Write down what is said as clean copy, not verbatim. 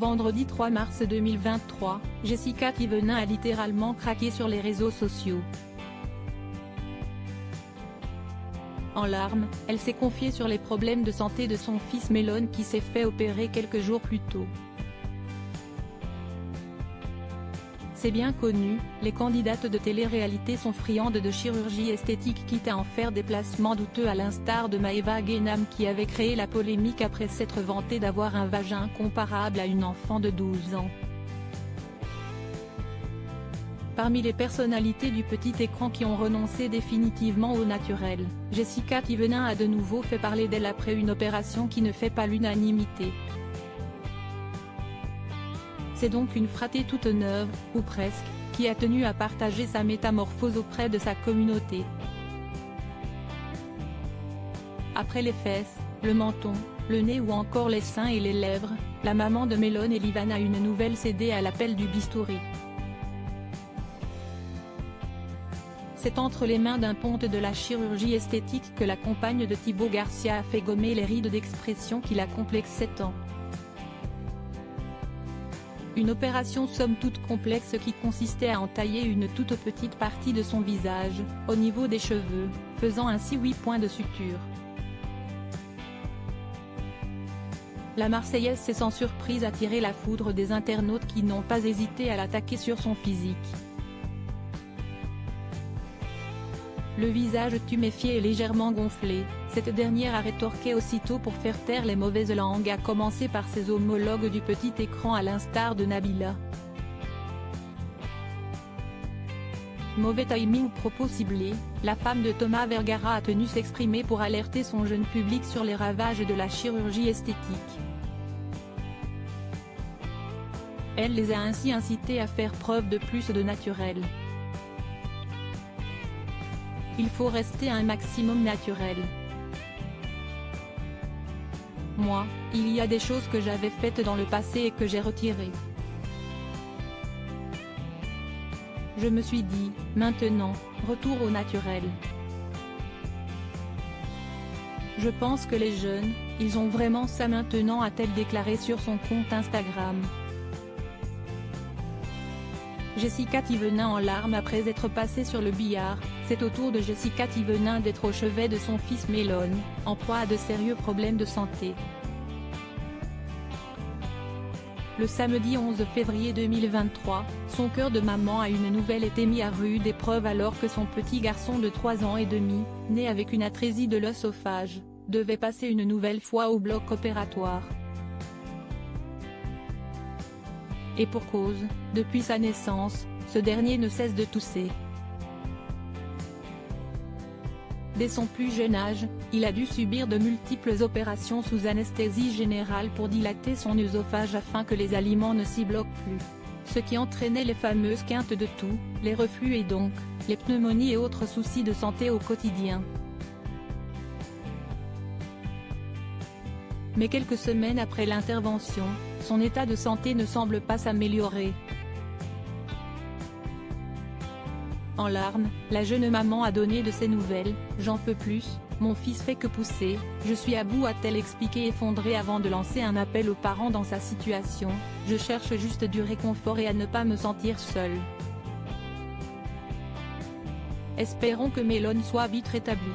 Vendredi 3 mars 2023, Jessica Thivenin a littéralement craqué sur les réseaux sociaux. En larmes, elle s'est confiée sur les problèmes de santé de son fils Melon qui s'est fait opérer quelques jours plus tôt. C'est bien connu, les candidates de télé-réalité sont friandes de chirurgie esthétique quitte à en faire des placements douteux à l'instar de Maeva Guénam qui avait créé la polémique après s'être vantée d'avoir un vagin comparable à une enfant de 12 ans. Parmi les personnalités du petit écran qui ont renoncé définitivement au naturel, Jessica Thivenin a de nouveau fait parler d'elle après une opération qui ne fait pas l'unanimité. C'est donc une fratée toute neuve, ou presque, qui a tenu à partager sa métamorphose auprès de sa communauté. Après les fesses, le menton, le nez ou encore les seins et les lèvres, la maman de Melon et Livan a une nouvelle cédée à l'appel du bistouri. C'est entre les mains d'un ponte de la chirurgie esthétique que la compagne de Thibaut Garcia a fait gommer les rides d'expression qui la complexaient tant. Une opération somme toute complexe qui consistait à entailler une toute petite partie de son visage, au niveau des cheveux, faisant ainsi 8 points de suture. La Marseillaise s'est sans surprise attiré la foudre des internautes qui n'ont pas hésité à l'attaquer sur son physique. Le visage tuméfié et légèrement gonflé, cette dernière a rétorqué aussitôt pour faire taire les mauvaises langues à commencer par ses homologues du petit écran à l'instar de Nabila. Mauvais timing ou propos ciblés, la femme de Thomas Vergara a tenu s'exprimer pour alerter son jeune public sur les ravages de la chirurgie esthétique. Elle les a ainsi incités à faire preuve de plus de naturel. Il faut rester un maximum naturel. Moi, il y a des choses que j'avais faites dans le passé et que j'ai retirées. Je me suis dit, maintenant, retour au naturel. Je pense que les jeunes, ils ont vraiment ça maintenant, a-t-elle déclaré sur son compte Instagram. Jessica Thivenin en larmes après être passée sur le billard, c'est au tour de Jessica Thivenin d'être au chevet de son fils Melon, en proie à de sérieux problèmes de santé. Le samedi 11 février 2023, son cœur de maman a une nouvelle été mis à rude épreuve alors que son petit garçon de 3 ans et demi, né avec une atrésie de l'œsophage, devait passer une nouvelle fois au bloc opératoire. Et pour cause, depuis sa naissance, ce dernier ne cesse de tousser. Dès son plus jeune âge, il a dû subir de multiples opérations sous anesthésie générale pour dilater son œsophage afin que les aliments ne s'y bloquent plus. Ce qui entraînait les fameuses quintes de toux, les reflux et donc, les pneumonies et autres soucis de santé au quotidien. Mais quelques semaines après l'intervention, son état de santé ne semble pas s'améliorer. En larmes, la jeune maman a donné de ses nouvelles. « J'en peux plus, mon fils fait que pousser, je suis à bout », a-t-elle expliqué effondrée avant de lancer un appel aux parents dans sa situation. « Je cherche juste du réconfort et à ne pas me sentir seule. Espérons que Melon soit vite rétabli. »